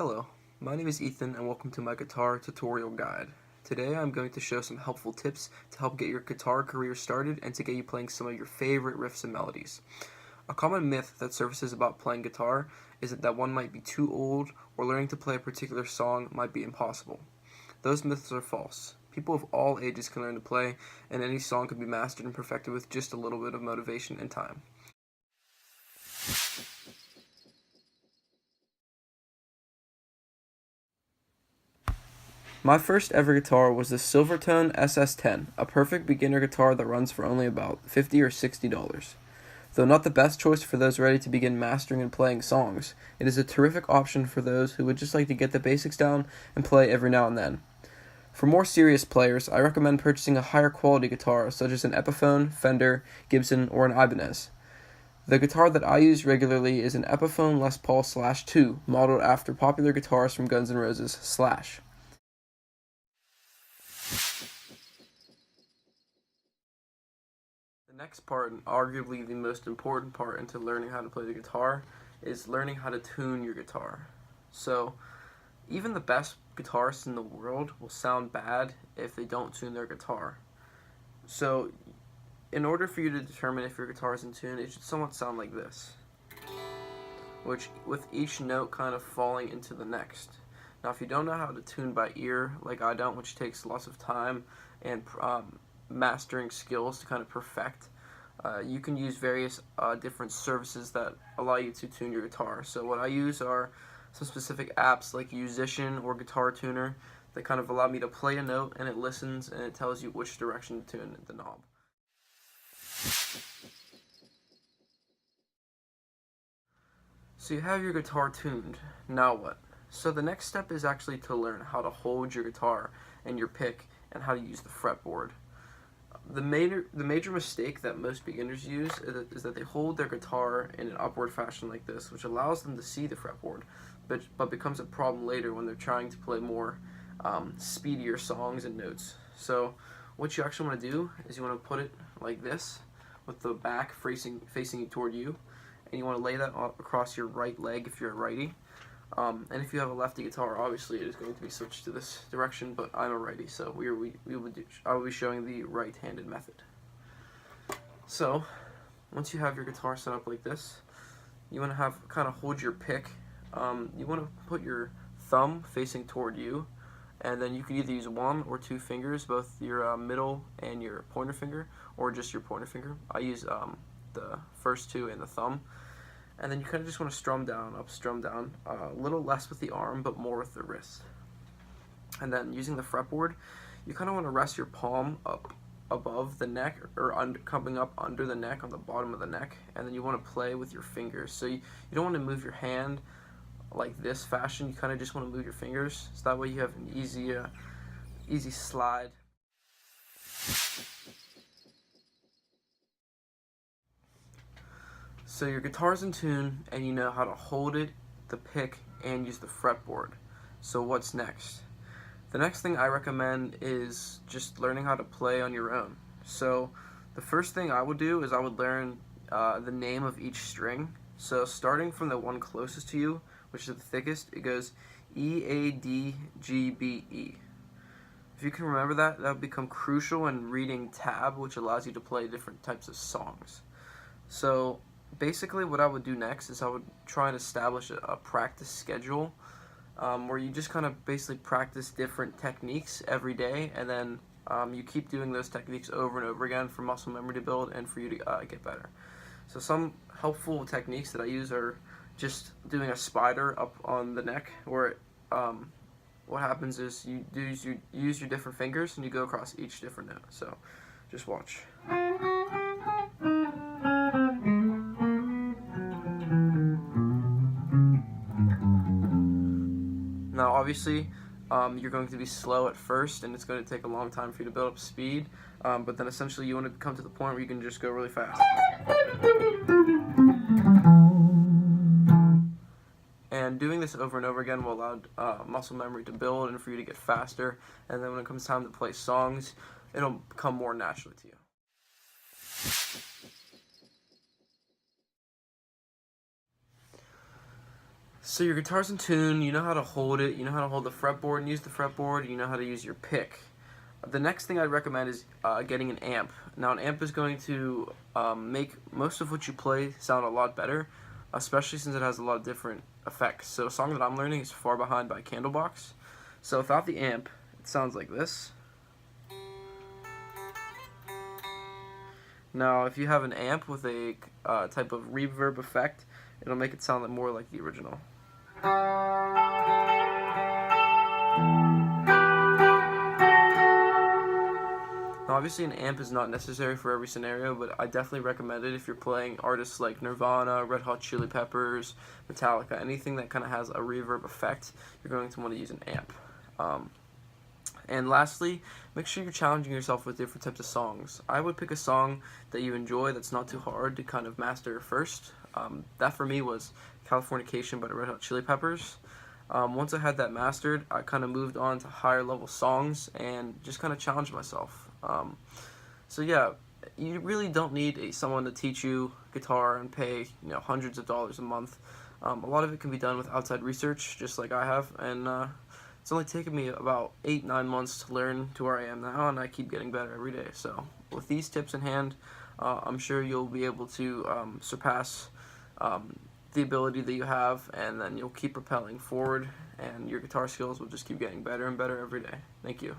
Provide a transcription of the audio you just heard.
Hello, my name is Ethan and welcome to my guitar tutorial guide. Today I'm going to show some helpful tips to help get your guitar career started and to get you playing some of your favorite riffs and melodies. A common myth that surfaces about playing guitar is that one might be too old or learning to play a particular song might be impossible. Those myths are false. People of all ages can learn to play, and any song can be mastered and perfected with just a little bit of motivation and time. My first ever guitar was the Silvertone SS10, a perfect beginner guitar that runs for only about $50 or $60. Though not the best choice for those ready to begin mastering and playing songs, it is a terrific option for those who would just like to get the basics down and play every now and then. For more serious players, I recommend purchasing a higher quality guitar such as an Epiphone, Fender, Gibson, or an Ibanez. The guitar that I use regularly is an Epiphone Les Paul /2, modeled after popular guitars from Guns N' Roses, Slash. The next part, and arguably the most important part into learning how to play the guitar, is learning how to tune your guitar. So, even the best guitarists in the world will sound bad if they don't tune their guitar. So, in order for you to determine if your guitar is in tune, it should somewhat sound like this, which with each note kind of falling into the next. Now, if you don't know how to tune by ear, like I don't, which takes lots of time and mastering skills to kind of perfect, you can use various different services that allow you to tune your guitar. So what I use are some specific apps like Musician or Guitar Tuner that kind of allow me to play a note and it listens and it tells you which direction to tune the knob. So you have your guitar tuned. Now what? So the next step is actually to learn how to hold your guitar and your pick and how to use the fretboard. The major mistake that most beginners use is that they hold their guitar in an upward fashion like this, which allows them to see the fretboard, but becomes a problem later when they're trying to play more speedier songs and notes. So what you actually want to do is you want to put it like this, with the back facing toward you, and you want to lay that across your right leg if you're a righty. And if you have a lefty guitar, obviously it is going to be switched to this direction, but I'm a righty, so I will be showing the right-handed method. So, once you have your guitar set up like this, you want to kind of hold your pick. You want to put your thumb facing toward you, and then you can either use one or two fingers, both your middle and your pointer finger, or just your pointer finger. I use the first two and the thumb. And then you kind of just want to strum down, a little less with the arm, but more with the wrist. And then using the fretboard, you kind of want to rest your palm up above the neck, or coming up under the neck on the bottom of the neck, and then you want to play with your fingers. So you don't want to move your hand like this fashion, you kind of just want to move your fingers, so that way you have an easy slide. So your guitar's in tune, and you know how to hold it, the pick, and use the fretboard. So what's next? The next thing I recommend is just learning how to play on your own. So the first thing I would do is I would learn the name of each string. So starting from the one closest to you, which is the thickest, it goes E, A, D, G, B, E. If you can remember that, that would become crucial in reading tab, which allows you to play different types of songs. So basically what I would do next is I would try and establish a practice schedule where you just kind of basically practice different techniques every day, and then you keep doing those techniques over and over again for muscle memory to build and for you to get better. So some helpful techniques that I use are just doing a spider up on the neck, where what happens is you use your different fingers and you go across each different note. So just watch. Now obviously you're going to be slow at first and it's going to take a long time for you to build up speed, but then essentially you want to come to the point where you can just go really fast. And doing this over and over again will allow muscle memory to build and for you to get faster, and then when it comes time to play songs, it'll come more naturally to you. So your guitar's in tune, you know how to hold it, you know how to hold the fretboard and use the fretboard, you know how to use your pick. The next thing I'd recommend is getting an amp. Now an amp is going to make most of what you play sound a lot better, especially since it has a lot of different effects. So a song that I'm learning is Far Behind by Candlebox. So without the amp, it sounds like this. Now if you have an amp with a type of reverb effect, it'll make it sound more like the original. Now, obviously, an amp is not necessary for every scenario, but I definitely recommend it if you're playing artists like Nirvana, Red Hot Chili Peppers, Metallica, anything that kind of has a reverb effect, you're going to want to use an amp. And lastly, make sure you're challenging yourself with different types of songs. I would pick a song that you enjoy that's not too hard to kind of master first. That for me was Californication by the Red Hot Chili Peppers. Once I had that mastered, I kind of moved on to higher level songs and just kind of challenged myself. So yeah, you really don't need someone to teach you guitar and pay hundreds of dollars a month. A lot of it can be done with outside research, just like I have, and it's only taken me about 8-9 months to learn to where I am now, and I keep getting better every day. So with these tips in hand, I'm sure you'll be able to surpass the ability that you have, and then you'll keep propelling forward, and your guitar skills will just keep getting better and better every day. Thank you.